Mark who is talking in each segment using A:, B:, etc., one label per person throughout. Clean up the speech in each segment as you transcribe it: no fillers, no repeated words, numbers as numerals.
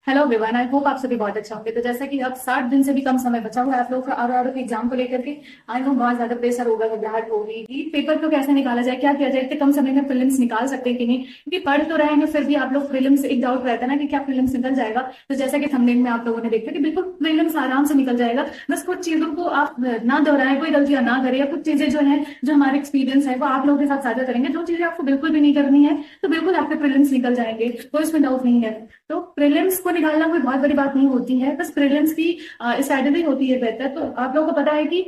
A: Hello everyone, I hope आप सभी बहुत अच्छा होंगे। तो जैसा कि अब 60 दिन से भी कम समय बचा हुआ है आप लोगों का आर के एग्जाम को लेकर के, आई नो बहुत ज्यादा प्रेशर होगा, घबराहट होगी कि पेपर को कैसे निकाला जाए, क्या किया जाए, इतने कम समय में प्रीलिम्स निकाल सकते हैं कि नहीं। क्योंकि पढ़ तो रहे हैं फिर भी आप लोग प्रीलिम्स, एक डाउट रहता है ना कि क्या प्रीलिम्स निकल जाएगा। तो जैसा कि थंबनेल में आप लोगों ने देखा कि बिल्कुल प्रीलिम्स आराम से निकल जाएगा। बस कुछ चीजों को आप ना दोहराएं, कोई गलतियां ना करें, या कुछ चीजें जो है, जो हमारे एक्सपीरियंस है वो आप लोगों के साथ साझा करेंगे। जो चीजें आपको बिल्कुल भी नहीं करनी है तो बिल्कुल आपके प्रीलिम्स निकल जाएंगे, कोई इसमें डाउट नहीं है। तो प्रीलिम्स को निकालना कोई बहुत बड़ी बात नहीं होती है, बस प्रीलिम्स की स्ट्रैटेजी होती है बेहतर। तो आप लोगों को पता है कि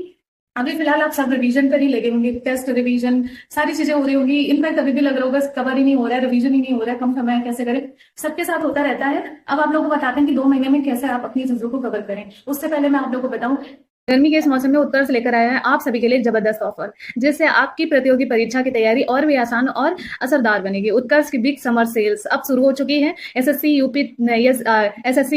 A: अभी फिलहाल आप सब रिवीजन कर ही लगे होंगे, टेस्ट रिवीजन सारी चीजें हो रही होंगी। इनफैक्ट अभी भी लग रहा होगा कवर ही नहीं हो रहा है, रिवीजन ही नहीं हो रहा है, कम समय है, कैसे करें। सबके साथ होता रहता है। अब आप लोगों को बताते हैं कि 2 महीने में कैसे आप अपनी चीजों को कवर करें। उससे पहले मैं आप लोगों को बताऊं, गर्मी के इस मौसम में उत्कर्ष लेकर आया है आप सभी के लिए एक जबरदस्त ऑफर, जिससे आपकी प्रतियोगी परीक्षा की तैयारी और भी आसान और असरदार बनेगी। उत्कर्ष की बिग समर सेल्स अब शुरू हो चुकी है। SSC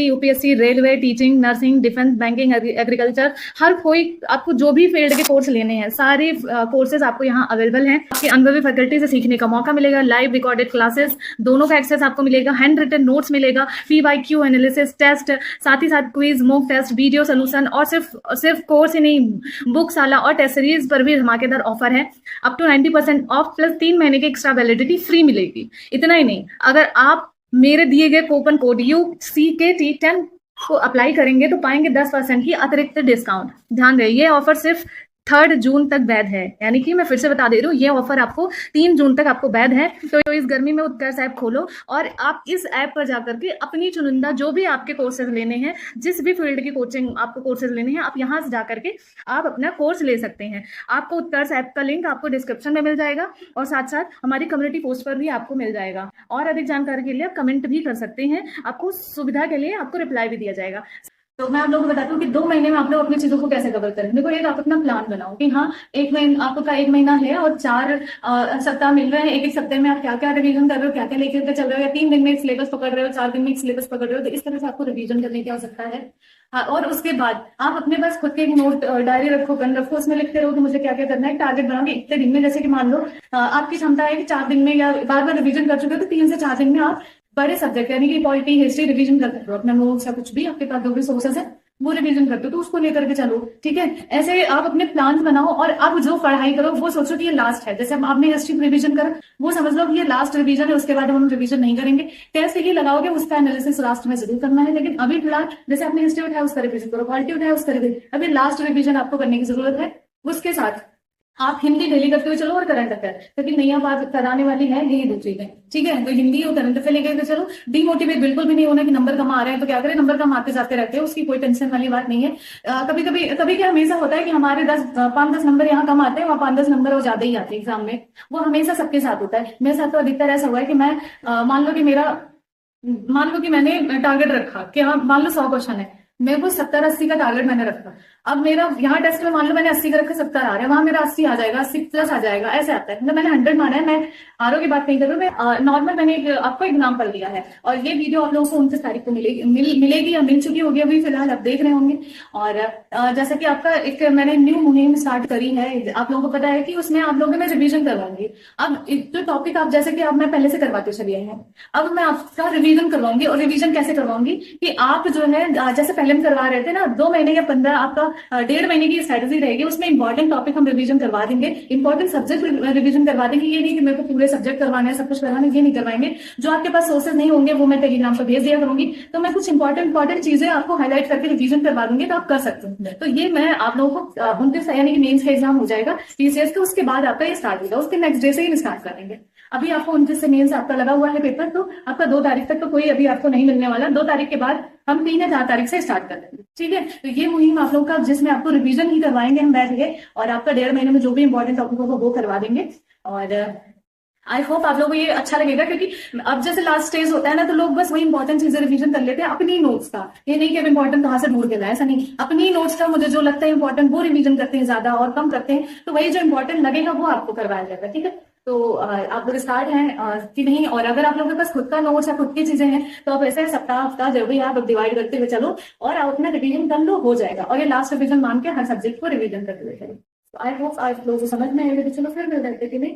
A: UPSC railway teaching nursing defence banking agriculture, हर कोई आपको जो भी फील्ड के कोर्स लेने हैं सारे कोर्सेज आपको यहाँ अवेलेबल हैं। आपके अनुभवी फैकल्टी से सीखने का मौका मिलेगा, लाइव रिकॉर्डेड क्लासेस दोनों का एक्सेस आपको मिलेगा, हैंड रिटन नोट्स मिलेगा, PYQ एनालिसिस टेस्ट, साथ ही साथ quiz mock test video solution, और सिर्फ कोर्स ही नहीं, बुकशाला और टेस्ट सीरीज पर भी धमाकेदार ऑफर है। अप टू 90% ऑफ प्लस 3 महीने की एक्स्ट्रा वैलिडिटी फ्री मिलेगी। इतना ही नहीं, अगर आप मेरे दिए गए कूपन कोड UCKT10 को अप्लाई करेंगे तो पाएंगे 10% की अतिरिक्त डिस्काउंट। ध्यान रहे, ये ऑफर सिर्फ 3 जून तक वैध है, यानी कि मैं फिर से बता दे रही हूँ, ये ऑफर आपको 3 जून तक आपको वैध है। तो इस गर्मी में उत्कर्ष ऐप खोलो और आप इस ऐप पर जाकर के अपनी चुनिंदा जो भी आपके कोर्सेज लेने हैं, जिस भी फील्ड की कोचिंग आपको कोर्सेज लेने हैं, आप यहाँ से जाकर के आप अपना कोर्स ले सकते हैं। आपको उत्कर्ष ऐप का लिंक आपको डिस्क्रिप्शन में मिल जाएगा और साथ साथ हमारी कम्युनिटी पोस्ट पर भी आपको मिल जाएगा। और अधिक जानकारी के लिए आप कमेंट भी कर सकते हैं, आपको सुविधा के लिए आपको रिप्लाई भी दिया जाएगा। तो मैं आप लोगों को बताती हूँ कि 2 महीने में आप लोग अपनी चीजों को कैसे कवर करें। देखो, एक आप अपना प्लान बनाओ कि हाँ, एक महीना आपका 1 महीना है और 4 सप्ताह मिल रहे हैं। एक एक सप्ताह में आप क्या क्या रिवीजन कर रहे हो, क्या क्या लेकर के चल रहे हो, या 3 दिन में एक सिलेबस पकड़ रहे हो, 4 दिन में एक सिलेबस पकड़ रहे हो, तो इस तरह से आपको रिवीजन करने की आवश्यकता है। हाँ, और उसके बाद आप अपने पास खुद के एक नोट डायरी रखो, पेन रखो, उसमें लिखते रहो कि मुझे क्या क्या करना है। टारगेट बनाओ कि इतने दिन में, जैसे कि मान लो आपकी क्षमता है कि 4 दिन में, या बार बार रिवीजन कर चुके हो तो 3 से 4 दिन में आप बड़े सब्जेक्ट यानी कि पॉलिटी हिस्ट्री रिवीजन कर सकते हो। अपना नोट्स या कुछ भी आपके पास जो भी सोर्सेस है वो रिवीजन करते हो तो उसको लेकर के चलो। ठीक है, ऐसे आप अपने प्लान बनाओ और अब जो पढ़ाई करो वो सोचो कि ये लास्ट है। जैसे अब आपने हिस्ट्री रिवीजन करा, वो समझ लो कि ये लास्ट रिवीजन है, उसके बाद हम रिवीजन नहीं करेंगे। टेस्ट ये लगाओगे, उसका एनालिसिस लास्ट में जरूर करना है, लेकिन अभी फिलहाल जैसे आपने हिस्ट्री उठाया उसका रिवीजन करो, पॉलिटी उठाया उसका रिवीजन, अभी लास्ट रिवीजन आपको करने की जरूरत है। उसके साथ आप हिंदी डेली करते हुए चलो और करंट अफेयर, क्योंकि नई बात कराने वाली है यही दो चीजें। ठीक है, तो हिंदी और करंट अफेयर लेकर के चलो। डिमोटिवेट बिल्कुल भी नहीं होना कि नंबर कम आ रहे हैं तो क्या करें, नंबर कम आते जाते रहते हैं, उसकी कोई टेंशन वाली बात नहीं है। कभी कभी कभी क्या हमेशा होता है कि हमारे 5-10 नंबर यहाँ कम आते हैं, वहाँ 5-10 नंबर और ज्यादा ही आते हैं एग्जाम में। वो हमेशा सबके साथ होता है। मेरे साथ तो अधिकतर ऐसा हुआ है कि मैं मान लो कि मैंने टारगेट रखा कि हाँ, मान लो 100 क्वेश्चन है, मेरे को 70-80 का टारगेट मैंने रखा। अब मेरा यहाँ टेस्ट में मान लो मैंने 80 का रखा, 70 आ रहा है, वहां मेरा 80 आ जाएगा, 80+ आ जाएगा, ऐसे आता है। मतलब मैंने 100 माना है। मैं आरओ की बात नहीं कर रही हूँ, मैं नॉर्मल मैंने आपको एग्जाम्पल दिया है। और ये वीडियो आप लोगों को 29 तारीख को मिलेगी या मिल चुकी होगी, अभी फिलहाल आप देख रहे होंगे। और जैसा कि आपका एक मैंने न्यू मुहिम स्टार्ट करी है, आप लोगों को पता है कि उसमें आप लोगों में रिवीजन करवाऊंगी। अब जो टॉपिक आप जैसे कि आप मैं पहले से करवाते चली आई हूँ, अब मैं आपका रिवीजन करवाऊंगी। और रिवीजन कैसे करवाऊंगी कि आप जो है, जैसे पहले हम करवा रहे थे ना, 2 महीने या 15, आपका 1.5 महीने की स्ट्रेटेजी रहेगी। उसमें इंपॉर्टेंट टॉपिक हम रिवीजन करवा देंगे, इंपॉर्टेंट सब्जेक्ट रिवीजन करवा देंगे। ये नहीं कि मेरे को पूरे सब्जेक्ट करवाने हैं, सब कुछ करवाना है, ये नहीं करवाएंगे। जो आपके पास सोर्सेज नहीं होंगे वो मैं टेलीग्राम पर भेज दिया करूंगी, तो मैं कुछ इंपॉर्टेंट चीजें आपको हाईलाइट करके रिवीजन करवा दूंगी, तो आप कर सकते हो। तो ये मैं आप लोगों को 29 यानी कि मेंस का एग्जाम हो जाएगा TCS का, उसके बाद आपका ये स्टार्ट होगा, उसके नेक्स्ट डे से ही स्टार्ट करेंगे। अभी आपको 29 से मेंस आपका लगा हुआ है पेपर, तो आपका 2 तारीख तक तो कोई अभी आपको नहीं मिलने वाला। 2 तारीख के बाद हम 3 या 4 तारीख से स्टार्ट कर देंगे। ठीक है, तो ये मुहिम आप लोग का, जिसमें आपको रिवीजन ही करवाएंगे हम बैठ के, और आपका 1.5 महीने में जो भी इंपॉर्टेंट टॉपिक होगा वो करवा देंगे। और आई होप आप लोगों को ये अच्छा लगेगा, क्योंकि अब जैसे लास्ट स्टेज होता है ना, तो लोग बस वही इंपॉर्टेंट चीजें रिवीजन कर लेते हैं अपनी नोट्स का। ये नहीं कि अब इंपॉर्टेंट कहाँ से ढूंढ के लाए, ऐसा नहीं। अपनी नोट्स का मुझे जो लगता है इंपॉर्टेंट वो रिवीजन करते हैं ज्यादा, और कम करते हैं तो वही जो इंपॉर्टेंट लगेगा वो आपको करवाया जाएगा। ठीक है, तो आप लोग स्टार्ट हैं कि नहीं। और अगर आप लोगों के पास खुद का नोट्स या खुद की चीजें हैं तो आप ऐसे सप्ताह हफ्ता जो भी आप डिवाइड करते हुए चलो और आप अपना रिवीजन कर लो, हो जाएगा। और ये लास्ट रिवीजन मान के हर सब्जेक्ट को रिवीजन करते हुए चलो। आई होप आप लोगों को समझ में आएगा। चलो फिर मिल जाते कि नहीं।